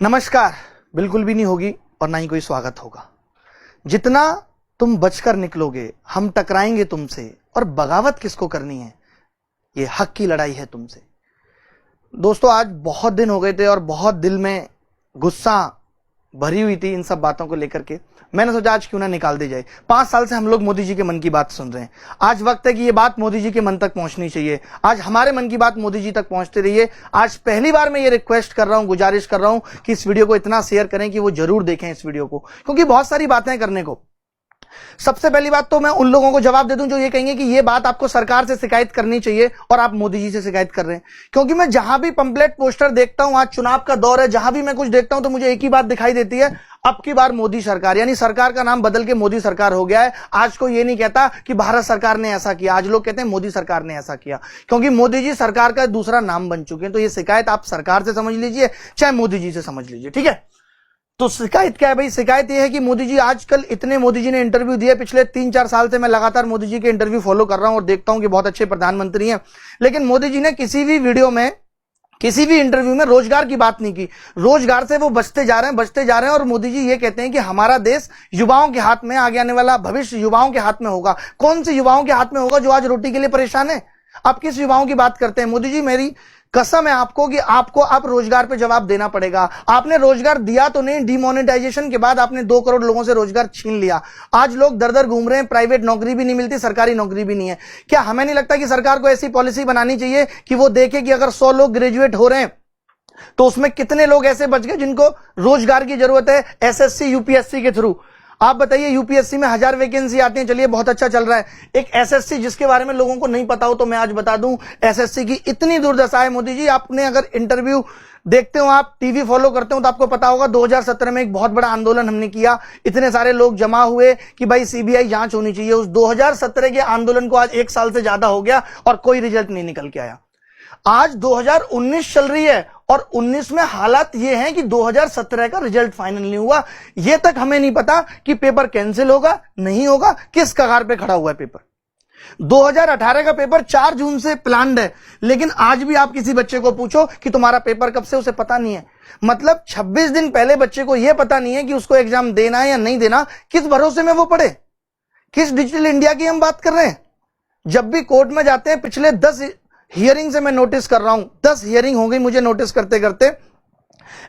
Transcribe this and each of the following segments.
नमस्कार। बिल्कुल भी नहीं होगी और ना ही कोई स्वागत होगा। जितना तुम बचकर निकलोगे हम टकराएंगे तुमसे, और बगावत किसको करनी है, ये हक की लड़ाई है तुमसे। दोस्तों, आज बहुत दिन हो गए थे और बहुत दिल में गुस्सा भरी हुई थी इन सब बातों को लेकर के। मैंने सोचा आज क्यों ना निकाल दी जाए। 5 साल से हम लोग मोदी जी के मन की बात सुन रहे हैं। आज वक्त है कि ये बात मोदी जी के मन तक पहुंचनी चाहिए। आज हमारे मन की बात मोदी जी तक पहुंचती रही है। आज पहली बार मैं ये रिक्वेस्ट कर रहा हूं, गुजारिश कर रहा हूं कि इस वीडियो को इतना शेयर करें कि वो जरूर देखें इस वीडियो को, क्योंकि बहुत सारी बातें करने को। सबसे पहली बात तो मैं उन लोगों को जवाब दे दूं जो ये कहेंगे कि ये बात आपको सरकार से शिकायत करनी चाहिए और आप मोदी जी से शिकायत कर रहे हैं। क्योंकि मैं जहां भी पंपलेट पोस्टर देखता हूं, आज चुनाव का दौर है, जहां भी मैं कुछ देखता हूं तो मुझे एक ही बात दिखाई देती है, अब की बार मोदी सरकार, यानी सरकार का नाम बदल के मोदी सरकार हो गया है। आज कोई ये नहीं कहता कि भारत सरकार ने ऐसा किया, आज लोग कहते हैं मोदी सरकार ने ऐसा किया, क्योंकि मोदी जी सरकार का दूसरा नाम बन चुके हैं। तो ये शिकायत आप सरकार से समझ लीजिए चाहे मोदी जी से समझ लीजिए, ठीक है। तो शिकायत क्या है भाई? शिकायत यह है कि मोदी जी आजकल इतने मोदी जी ने इंटरव्यू दिए। पिछले 3-4 साल से मैं लगातार मोदी जी के इंटरव्यू फॉलो कर रहा हूं और देखता हूं कि बहुत अच्छे प्रधानमंत्री हैं, लेकिन मोदी जी ने किसी भी वीडियो में, किसी भी इंटरव्यू में रोजगार की बात नहीं की। रोजगार से वो बचते जा रहे हैं और मोदी जी ये कहते हैं कि हमारा देश युवाओं के हाथ में, आगे आने वाला भविष्य युवाओं के हाथ में होगा। कौन से युवाओं के हाथ में होगा जो आज रोटी के लिए परेशान है? आप किस युवाओं की बात करते हैं? मोदी जी, मेरी कसम है आपको कि आपको आप रोजगार पे जवाब देना पड़ेगा। आपने रोजगार दिया तो नहीं, डिमोनेटाइजेशन के बाद आपने 2 करोड़ लोगों से रोजगार छीन लिया। आज लोग दर दर घूम रहे हैं, प्राइवेट नौकरी भी नहीं मिलती, सरकारी नौकरी भी नहीं है। क्या हमें नहीं लगता कि सरकार को ऐसी पॉलिसी बनानी चाहिए कि वो देखे कि अगर 100 लोग ग्रेजुएट हो रहे हैं तो उसमें कितने लोग ऐसे बच गए जिनको रोजगार की जरूरत है एसएससी यूपीएससी के थ्रू? आप बताइए, यूपीएससी में 1000 वैकेंसी आती हैं, चलिए बहुत अच्छा चल रहा है। एक एसएससी जिसके बारे में लोगों को नहीं पता हो तो मैं आज बता दूं, एसएससी की इतनी दुर्दशा है। मोदी जी, आपने अगर इंटरव्यू देखते हो, आप टीवी फॉलो करते हो तो आपको पता होगा 2017 में एक बहुत बड़ा आंदोलन हमने किया। इतने सारे लोग जमा हुए कि भाई सीबीआई जांच होनी चाहिए। उस 2017 के आंदोलन को आज 1 साल से ज्यादा हो गया और कोई रिजल्ट नहीं निकल के आया। आज 2019 चल रही है और 19 में हालात ये हैं कि 2017 का रिजल्ट फाइनल नहीं हुआ। ये तक हमें नहीं पता कि पेपर कैंसिल होगा, नहीं होगा, किस कगार पे खड़ा हुआ है पेपर। 2018 का पेपर 4 जून से प्लान्ड है, लेकिन आज भी आप किसी बच्चे को पूछो कि तुम्हारा पेपर कब से, उसे पता नहीं है। मतलब 26 दिन पहले बच्चे को यह पता नहीं है कि उसको एग्जाम देना है या नहीं देना। किस भरोसे में वो पढ़े? किस डिजिटल इंडिया की हम बात कर रहे हैं? जब भी कोर्ट में जाते हैं, पिछले 10 हियरिंग से मैं नोटिस कर रहा हूं, 10 हियरिंग हो गई मुझे नोटिस करते करते।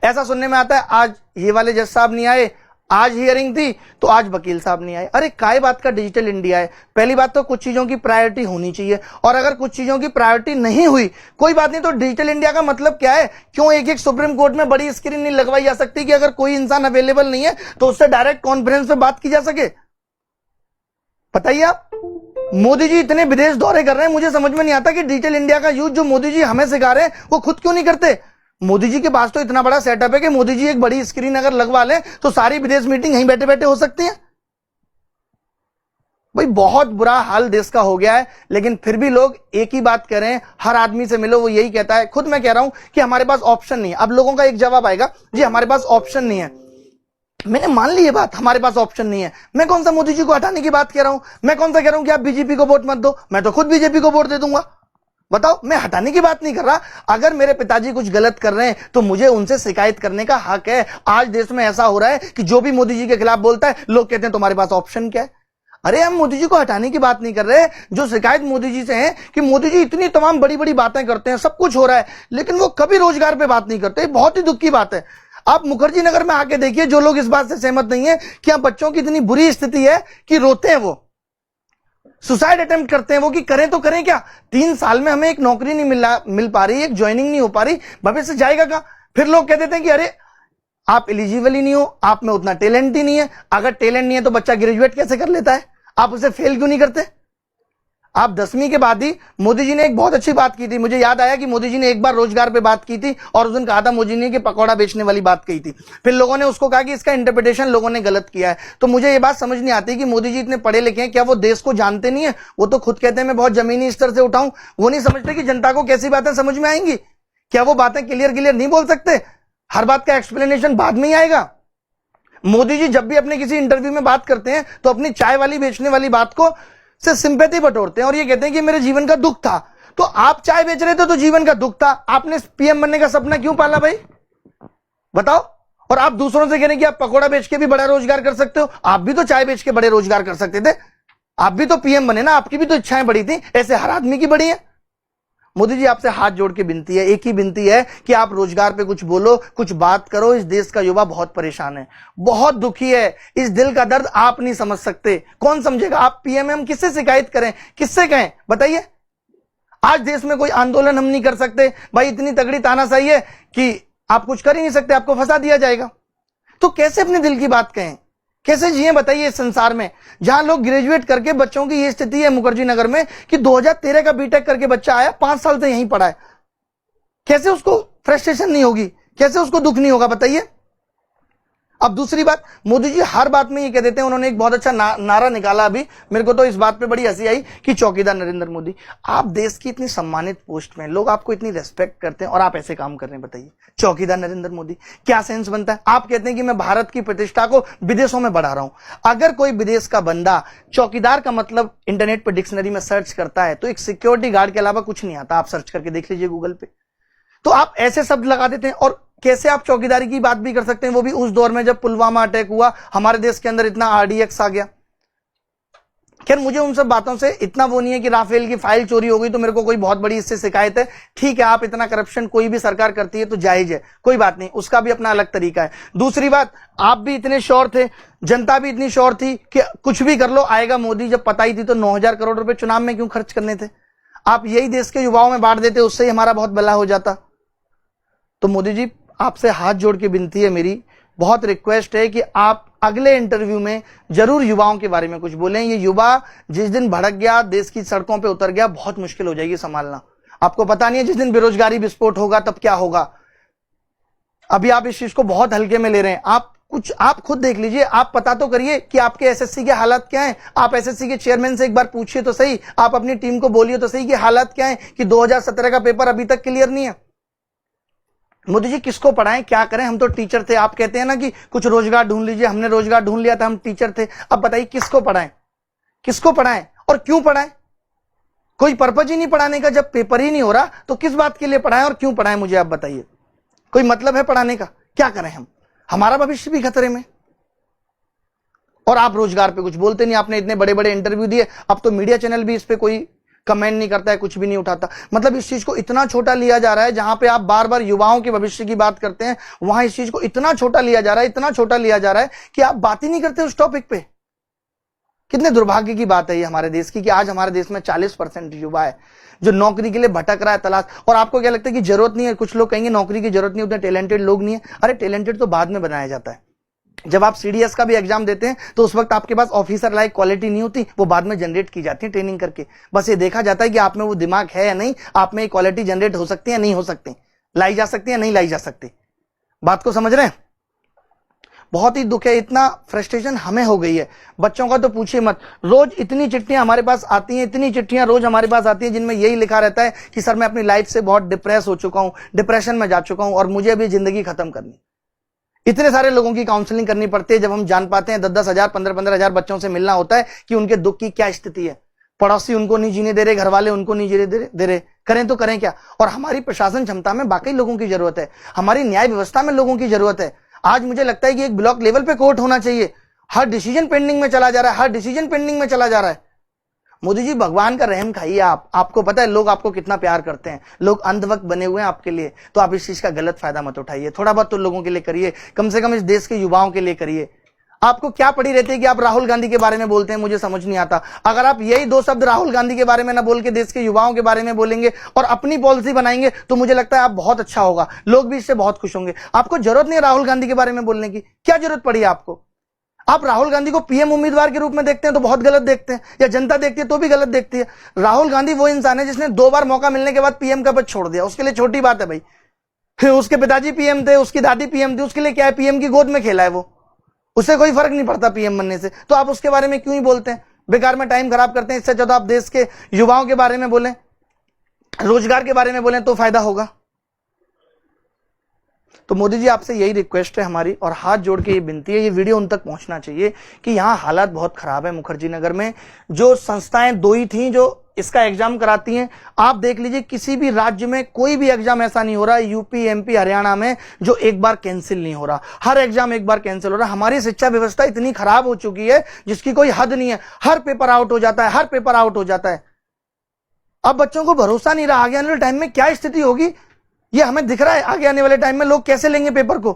ऐसा सुनने में आता है आज ये वाले जज साहब नहीं आए, आज हियरिंग थी तो आज वकील साहब नहीं आए। अरे काय बात का डिजिटल इंडिया है? पहली बात तो कुछ चीजों की प्रायोरिटी होनी चाहिए, और अगर कुछ चीजों की प्रायोरिटी नहीं हुई, कोई बात नहीं, तो डिजिटल इंडिया का मतलब क्या है? क्यों एक सुप्रीम कोर्ट में बड़ी स्क्रीन नहीं लगवाई जा सकती कि अगर कोई इंसान अवेलेबल नहीं है तो उससे डायरेक्ट कॉन्फ्रेंस पे बात की जा सके? बताइए आप। मोदी जी इतने विदेश दौरे कर रहे हैं, मुझे समझ में नहीं आता कि डिजिटल इंडिया का यूज जो मोदी जी हमें सिखा रहे हैं वो खुद क्यों नहीं करते। मोदी जी के पास तो इतना बड़ा सेटअप है कि मोदी जी एक बड़ी स्क्रीन अगर लगवा लें तो सारी विदेश मीटिंग यहीं बैठे बैठे हो सकती है। भाई बहुत बुरा हाल देश का हो गया है, लेकिन फिर भी लोग एक ही बात कह रहे हैं, हर आदमी से मिलो वो यही कहता है। खुद मैं कह रहा हूं कि हमारे पास ऑप्शन नहीं है। अब लोगों का एक जवाब आएगा, जी हमारे पास ऑप्शन नहीं है। मैंने मान ली ये बात, हमारे पास ऑप्शन नहीं है। मैं कौन सा मोदी जी को हटाने की बात कह रहा हूं? मैं कौन सा कह रहा हूं कि आप बीजेपी को वोट मत दो? मैं तो खुद बीजेपी को वोट दे दूंगा। बताओ, मैं हटाने की बात नहीं कर रहा। अगर मेरे पिताजी कुछ गलत कर रहे हैं तो मुझे उनसे शिकायत करने का हक है। आज देश में ऐसा हो रहा है कि जो भी मोदी जी के खिलाफ बोलता है लोग कहते हैं तुम्हारे पास ऑप्शन क्या है? अरे हम मोदी जी को हटाने की बात नहीं कर रहे। जो शिकायत मोदी जी से है कि मोदी जी इतनी तमाम बड़ी बड़ी बातें करते हैं, सब कुछ हो रहा है, लेकिन वो कभी रोजगार पे बात नहीं करते। बहुत ही दुख की बात है। आप मुखर्जी नगर में आके देखिए, जो लोग इस बात से सहमत नहीं है कि यहाँ बच्चों की इतनी बुरी स्थिति है कि रोते हैं, वो सुसाइड अटेम्प्ट करते हैं। वो कि करें तो करें क्या? 3 साल में हमें एक नौकरी नहीं मिल पा रही, एक ज्वाइनिंग नहीं हो पा रही, भविष्य जाएगा कहां? फिर लोग कह देते हैं कि अरे आप एलिजिबल ही नहीं हो, आप में उतना टैलेंट ही नहीं है। अगर टैलेंट नहीं है तो बच्चा ग्रेजुएट कैसे कर लेता है? आप उसे फेल क्यों नहीं करते? आप 10वीं के बाद ही, मोदी जी ने एक बहुत अच्छी बात की थी, मुझे याद आया कि मोदी जी ने एक बार रोजगार पे बात की थी और उस दिन कहा था मोदी ने कि पकौड़ा बेचने वाली बात कही थी। फिर लोगों ने उसको कहा कि इसका इंटरप्रिटेशन लोगों ने गलत किया है। तो मुझे ये बात समझ नहीं आती कि मोदी जी इतने पढ़े लिखे हैं, क्या वो देश को जानते नहीं है? वो तो खुद कहते हैं मैं बहुत जमीनी स्तर से उठाऊं। वो नहीं समझते कि जनता को कैसी बातें समझ में आएंगी? क्या वो बातें क्लियर नहीं बोल सकते? हर बात का एक्सप्लेनेशन बाद में ही आएगा। मोदी जी जब भी अपने किसी इंटरव्यू में बात करते हैं तो अपनी चाय वाली बेचने वाली बात को से सिंपैथी बटोरते हैं और ये कहते हैं कि मेरे जीवन का दुख था। तो आप चाय बेच रहे थे तो जीवन का दुख था, आपने पीएम बनने का सपना क्यों पाला भाई? बताओ। और आप दूसरों से कह रहे हैं कि आप पकौड़ा बेच के भी बड़ा रोजगार कर सकते हो, आप भी तो चाय बेच के बड़े रोजगार कर सकते थे, आप भी तो पीएम बने ना, आपकी भी तो इच्छाएं बड़ी थी, ऐसे हर आदमी की बड़ी है। मोदी जी आपसे हाथ जोड़ के विनती है, एक ही विनती है कि आप रोजगार पे कुछ बोलो, कुछ बात करो। इस देश का युवा बहुत परेशान है, बहुत दुखी है, इस दिल का दर्द आप नहीं समझ सकते, कौन समझेगा। आप पीएम, हम किससे शिकायत करें, किससे कहें, बताइए। आज देश में कोई आंदोलन हम नहीं कर सकते भाई, इतनी तगड़ी तानाशाही है कि आप कुछ कर ही नहीं सकते, आपको फंसा दिया जाएगा। तो कैसे अपने दिल की बात कहें, कैसे जिए बताइए इस संसार में जहां लोग ग्रेजुएट करके, बच्चों की ये स्थिति है मुखर्जी नगर में कि 2013 का बीटेक करके बच्चा आया, 5 साल से यहीं पढ़ा है, कैसे उसको फ्रस्ट्रेशन नहीं होगी, कैसे उसको दुख नहीं होगा, बताइए। अब दूसरी बात, मोदी जी हर बात में ये कह देते हैं, उन्होंने एक बहुत अच्छा नारा निकाला अभी, मेरे को तो इस बात पे बड़ी हंसी आई कि चौकीदार नरेंद्र मोदी। आप देश की इतनी सम्मानित पोस्ट में, लोग आपको इतनी रेस्पेक्ट करते हैं और आप ऐसे काम कर रहे हैं, बताइए। चौकीदार नरेंद्र मोदी, क्या सेंस बनता है। आप कहते हैं कि मैं भारत की प्रतिष्ठा को विदेशों में बढ़ा रहा हूं। अगर कोई विदेश का बंदा चौकीदार का मतलब इंटरनेट पर डिक्शनरी में सर्च करता है तो एक सिक्योरिटी गार्ड के अलावा कुछ नहीं आता, आप सर्च करके देख लीजिए गूगल पे। तो आप ऐसे शब्द लगा देते हैं, और कैसे आप चौकीदारी की बात भी कर सकते हैं, वो भी उस दौर में जब पुलवामा अटैक हुआ, हमारे देश के अंदर इतना आरडीएक्स आ गया। खैर मुझे उन सब बातों से इतना वो नहीं है कि राफेल की फाइल चोरी हो गई तो मेरे को कोई बहुत बड़ी इससे शिकायत है। ठीक है, आप इतना करप्शन कोई भी सरकार करती है तो जायज है, कोई बात नहीं, उसका भी अपना अलग तरीका है। दूसरी बात, आप भी इतने श्योर थे, जनता भी इतनी श्योर थी कि कुछ भी कर लो आएगा मोदी, जब पता ही थी तो 9,000 करोड़ रुपए चुनाव में क्यों खर्च करने थे। आप यही देश के युवाओं में बांट देते, उससे ही हमारा बहुत भला हो जाता। तो मोदी जी आपसे हाथ जोड़ के विनती है, मेरी बहुत रिक्वेस्ट है कि आप अगले इंटरव्यू में जरूर युवाओं के बारे में कुछ बोलें। ये युवा जिस दिन भड़क गया, देश की सड़कों पे उतर गया, बहुत मुश्किल हो जाएगी संभालना। आपको पता नहीं है जिस दिन बेरोजगारी विस्फोट होगा तब क्या होगा। अभी आप इस चीज को बहुत हल्के में ले रहे हैं। आप खुद देख लीजिए, आप पता तो करिए कि आपके एसएससी के हालात क्या हैं। आप एसएससी के चेयरमैन से एक बार पूछिए तो सही, आप अपनी टीम को बोलिए तो सही कि हालात क्या है कि 2017 का पेपर अभी तक क्लियर नहीं है। मोदी जी किसको पढ़ाएं, क्या करें, हम तो टीचर थे। आप कहते हैं ना कि कुछ रोजगार ढूंढ लीजिए, हमने रोजगार ढूंढ लिया था, हम टीचर थे। अब बताइए किसको पढ़ाएं, किसको पढ़ाएं और क्यों पढ़ाएं। कोई पर्पज ही नहीं पढ़ाने का। जब पेपर ही नहीं हो रहा तो किस बात के लिए पढ़ाएं और क्यों पढ़ाएं, मुझे आप बताइए। कोई मतलब है पढ़ाने का, क्या करें हम, हमारा भविष्य भी खतरे में। और आप रोजगार पे कुछ बोलते नहीं। आपने इतने बड़े बड़े इंटरव्यू दिए, अब तो मीडिया चैनल भी इस पे कोई कमेंट नहीं करता है, कुछ भी नहीं उठाता। मतलब इस चीज को इतना छोटा लिया जा रहा है। जहां पे आप बार बार युवाओं के भविष्य की बात करते हैं, वहां इस चीज को इतना छोटा लिया जा रहा है, इतना छोटा लिया जा रहा है कि आप बात ही नहीं करते उस टॉपिक पे। कितने दुर्भाग्य की बात है ये हमारे देश की कि आज हमारे देश में 40% युवा है जो नौकरी के लिए भटक रहा है, तलाश। और आपको क्या लगता है कि जरूरत नहीं है, कुछ लोग कहेंगे नौकरी की जरूरत नहीं, उतने टैलेंटेड लोग नहीं है। अरे टैलेंटेड तो बाद में बनाया जाता है। जब आप सीडीएस का भी एग्जाम देते हैं तो उस वक्त आपके पास ऑफिसर लाइक क्वालिटी नहीं होती, वो बाद में जनरेट की जाती है ट्रेनिंग करके। बस ये देखा जाता है कि आप में वो दिमाग है या नहीं, आप में क्वालिटी जनरेट हो सकती है नहीं हो सकती, लाई जा सकती है नहीं लाई जा सकती। बात को समझ रहे हैं। बहुत ही दुख है, इतना फ्रस्ट्रेशन हमें हो गई है। बच्चों का तो पूछिए मत, रोज इतनी चिट्ठियां हमारे पास आती हैं, इतनी चिट्ठियां रोज हमारे पास आती हैं जिनमें यही लिखा रहता है कि सर मैं अपनी लाइफ से बहुत डिप्रेस हो चुका हूं, डिप्रेशन में जा चुका हूं और मुझे अभी जिंदगी खत्म करनी। इतने सारे लोगों की काउंसलिंग करनी पड़ती है। जब हम जान पाते हैं 10-10 हजार 15-15 हजार बच्चों से मिलना होता है कि उनके दुख की क्या स्थिति है। पड़ोसी उनको नहीं जीने दे रहे, घर वाले उनको नहीं जीने दे रहे, करें तो करें क्या। और हमारी प्रशासन क्षमता में बाकी लोगों की जरूरत है, हमारी न्याय व्यवस्था में लोगों की जरूरत है। आज मुझे लगता है कि एक ब्लॉक लेवल पे कोर्ट होना चाहिए। हर डिसीजन पेंडिंग में चला जा रहा है, हर डिसीजन पेंडिंग में चला जा रहा है। मोदी जी भगवान का रहम खाइए। आपको पता है लोग आपको कितना प्यार करते हैं, लोग अंधभक्त बने हुए हैं आपके लिए। तो आप इस चीज का गलत फायदा मत उठाइए, थोड़ा बहुत तो लोगों के लिए करिए, कम से कम इस देश के युवाओं के लिए करिए। आपको क्या पड़ी रहती है कि आप राहुल गांधी के बारे में बोलते हैं, मुझे समझ नहीं आता। अगर आप यही 2 शब्द राहुल गांधी के बारे में ना बोल के देश के युवाओं के बारे में बोलेंगे और अपनी पॉलिसी बनाएंगे तो मुझे लगता है आप बहुत अच्छा होगा, लोग भी इससे बहुत खुश होंगे। आपको जरूरत नहीं है राहुल गांधी के बारे में बोलने की, क्या जरूरत पड़ी है आपको। आप राहुल गांधी को पीएम उम्मीदवार के रूप में देखते हैं तो बहुत गलत देखते हैं, या जनता देखती है तो भी गलत देखती है। राहुल गांधी वो इंसान है जिसने 2 बार मौका मिलने के बाद पीएम का पद छोड़ दिया। उसके लिए छोटी बात है भाई, उसके पिताजी पीएम थे, उसकी दादी पीएम थी, उसके लिए क्या है, पीएम की गोद में खेला है वो, उससे कोई फर्क नहीं पड़ता पीएम बनने से। तो आप उसके बारे में क्यों ही बोलते हैं, बेकार में टाइम खराब करते हैं। इससे ज्यादा आप देश के युवाओं के बारे में बोलें, रोजगार के बारे में बोलें तो फायदा होगा। तो मोदी जी आपसे यही रिक्वेस्ट है हमारी, और हाथ जोड़ के ये विनती है, ये वीडियो उन तक पहुंचना चाहिए कि यहाँ हालात बहुत खराब है मुखर्जी नगर में। जो संस्थाएं 2 ही थी जो इसका एग्जाम कराती हैं। आप देख लीजिए किसी भी राज्य में कोई भी एग्जाम ऐसा नहीं हो रहा, यूपी, एमपी, हरियाणा में, जो एक बार कैंसिल नहीं हो रहा। हर एग्जाम एक बार कैंसिल हो रहा है। हमारी शिक्षा व्यवस्था इतनी खराब हो चुकी है जिसकी कोई हद नहीं है। हर पेपर आउट हो जाता है, हर पेपर आउट हो जाता है। अब बच्चों को भरोसा नहीं रहा, आगे आने वाले टाइम में क्या स्थिति होगी ये हमें दिख रहा है। आगे आने वाले टाइम में लोग कैसे लेंगे पेपर को।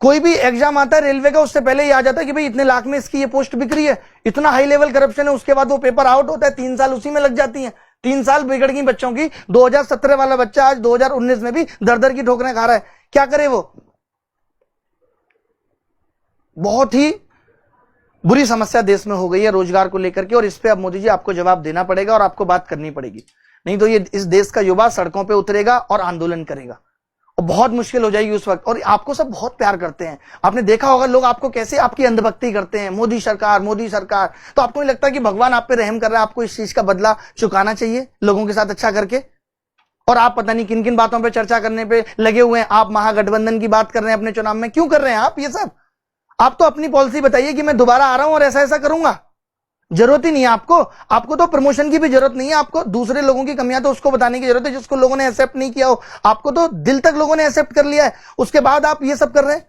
कोई भी एग्जाम आता है रेलवे का, उससे पहले ही आ जाता है कि भाई इतने लाख में इसकी ये पोस्ट बिक रही है। इतना हाई लेवल करप्शन है। उसके बाद वो पेपर आउट होता है, 3 साल उसी में लग जाती हैं। 3 साल बिगड़ गई बच्चों की। 2017 वाला बच्चा आज 2019 में भी दर दर की ठोकरें खा रहा है। क्या करे वो। बहुत ही बुरी समस्या देश में हो गई है रोजगार को लेकर के, और इस पे अब मोदी जी आपको जवाब देना पड़ेगा और आपको बात करनी पड़ेगी। नहीं तो ये इस देश का युवा सड़कों पे उतरेगा और आंदोलन करेगा और बहुत मुश्किल हो जाएगी उस वक्त। और आपको सब बहुत प्यार करते हैं। आपने देखा होगा लोग आपको कैसे आपकी अंधभक्ति करते हैं, मोदी सरकार मोदी सरकार। तो आपको नहीं लगता कि भगवान आप पे रहम कर रहा है, आपको इस चीज का बदला चुकाना चाहिए लोगों के साथ अच्छा करके। और आप पता नहीं किन किन बातों पर चर्चा करने पे लगे हुए हैं। आप महागठबंधन की बात कर रहे हैं अपने चुनाव में, क्यों कर रहे हैं आप ये सब। आप तो अपनी पॉलिसी बताइए कि मैं दोबारा आ रहा हूं और ऐसा ऐसा करूंगा। जरूरत ही नहीं है आपको। आपको तो प्रमोशन की भी जरूरत नहीं है। आपको दूसरे लोगों की कमियां तो उसको बताने की जरूरत है जिसको लोगों ने एक्सेप्ट नहीं किया हो। आपको तो दिल तक लोगों ने एक्सेप्ट कर लिया है, उसके बाद आप ये सब कर रहे हैं।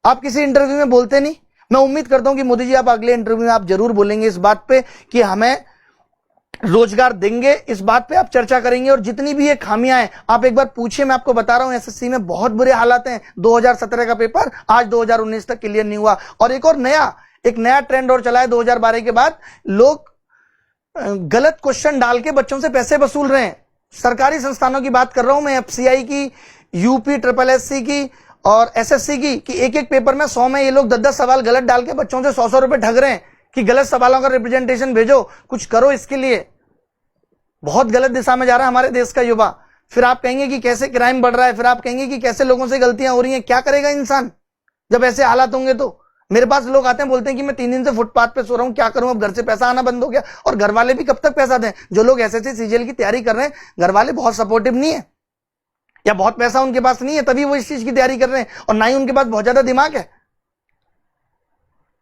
आप किसी इंटरव्यू में बोलते नहीं। मैं उम्मीद करता हूं कि मोदी जी आप अगले इंटरव्यू में आप जरूर बोलेंगे इस बात पे कि हमें रोजगार देंगे। इस बात पे आप चर्चा करेंगे और जितनी भी ये खामियां हैं आप एक बार पूछिए। मैं आपको बता रहा हूं एसएससी में बहुत बुरे हालात हैं। 2017 का पेपर आज 2019 तक क्लियर नहीं हुआ। और एक नया ट्रेंड और चला है 2012 के बाद। लोग गलत क्वेश्चन डाल के बच्चों से पैसे वसूल रहे हैं। सरकारी संस्थानों की बात कर रहा हूं मैं, एफसीआई की, यूपी SSSC की और एसएससी की, कि एक एक पेपर में 100 में ये लोग 10-10 सवाल गलत डाल के बच्चों से 100-100 रुपए ठग रहे हैं कि गलत सवालों का रिप्रेजेंटेशन भेजो, कुछ करो इसके लिए। बहुत गलत दिशा में जा रहा है हमारे देश का युवा। फिर आप कहेंगे कि कैसे क्राइम बढ़ रहा है, फिर आप कहेंगे कि कैसे लोगों से गलतियां हो रही हैं। क्या करेगा इंसान जब ऐसे हालात होंगे। तो मेरे पास लोग आते हैं बोलते हैं कि मैं 3 दिन से फुटपाथ पे सो रहा हूं, क्या करूं, अब घर से पैसा आना बंद हो गया। और घर वाले भी कब तक पैसा दें। जो लोग एसएससी सीजीएल की तैयारी कर रहे हैं, घर वाले बहुत सपोर्टिव नहीं है या बहुत पैसा उनके पास नहीं है, तभी वो इस चीज की तैयारी कर रहे हैं, और ना ही उनके पास बहुत ज्यादा दिमाग है।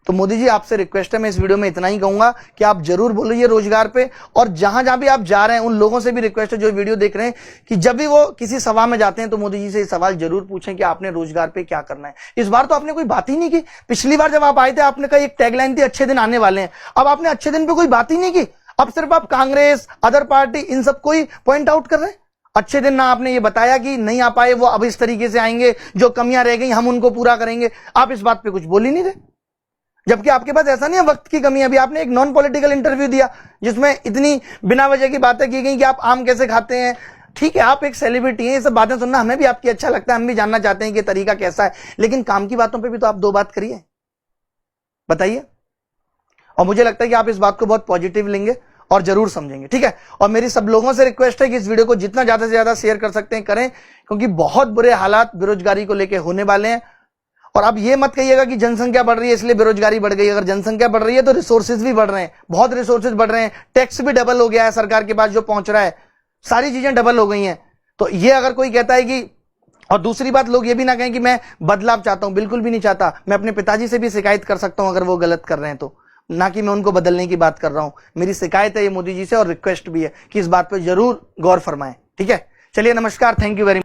तो मोदी जी आपसे रिक्वेस्ट है, मैं इस वीडियो में इतना ही कहूंगा कि आप जरूर बोलिए रोजगार पे। और जहां जहां भी आप जा रहे हैं उन लोगों से भी रिक्वेस्ट है जो वीडियो देख रहे हैं कि जब भी वो किसी सभा में जाते हैं तो मोदी जी से सवाल जरूर पूछें कि आपने रोजगार पे क्या करना है। इस बार तो आपने कोई बात ही नहीं की। पिछली बार जब आप आए थे आपने कहा एक टैगलाइन थी अच्छे दिन आने वाले हैं। अब आपने अच्छे दिन पे कोई बात ही नहीं की। अब सिर्फ आप कांग्रेस, अदर पार्टी, इन सबको ही पॉइंट आउट कर रहे हैं। अच्छे दिन ना आपने ये बताया कि नहीं आ पाए वो अब इस तरीके से आएंगे, जो कमियां रह गई हम उनको पूरा करेंगे। आप इस बात पे कुछ बोल ही नहीं रहे, जबकि आपके पास ऐसा नहीं है वक्त की कमी। अभी आपने एक नॉन पॉलिटिकल इंटरव्यू दिया जिसमें इतनी बिना वजह की बातें की गई कि आप आम कैसे खाते हैं। ठीक है, आप एक सेलिब्रिटी हैं, ये सब बातें सुनना हमें भी आपकी अच्छा लगता है, हम भी जानना चाहते हैं कि तरीका कैसा है, लेकिन काम की बातों पे भी तो आप 2 बात करिए, बताइए। और मुझे लगता है कि आप इस बात को बहुत पॉजिटिव लेंगे और जरूर समझेंगे, ठीक है। और मेरी सब लोगों से रिक्वेस्ट है कि इस वीडियो को जितना ज्यादा से ज्यादा शेयर कर सकते हैं करें, क्योंकि बहुत बुरे हालात बेरोजगारी को लेकर होने वाले हैं। और अब ये मत कहिएगा कि जनसंख्या बढ़ रही है इसलिए बेरोजगारी बढ़ गई। अगर जनसंख्या बढ़ रही है तो रिसोर्सेज भी बढ़ रहे हैं, बहुत रिसोर्सेज बढ़ रहे हैं, टैक्स भी डबल हो गया है सरकार के पास जो पहुंच रहा है, सारी चीजें डबल हो गई हैं। तो ये अगर कोई कहता है कि, और दूसरी बात लोग ये भी ना कहें कि मैं बदलाव चाहता हूं, बिल्कुल भी नहीं चाहता। मैं अपने पिताजी से भी शिकायत कर सकता हूं अगर वो गलत कर रहे हैं तो, ना कि मैं उनको बदलने की बात कर रहा हूं। मेरी शिकायत है ये मोदी जी से और रिक्वेस्ट भी है कि इस बात पर जरूर गौर फरमाएं, ठीक है। चलिए नमस्कार, थैंक यू वेरी मच।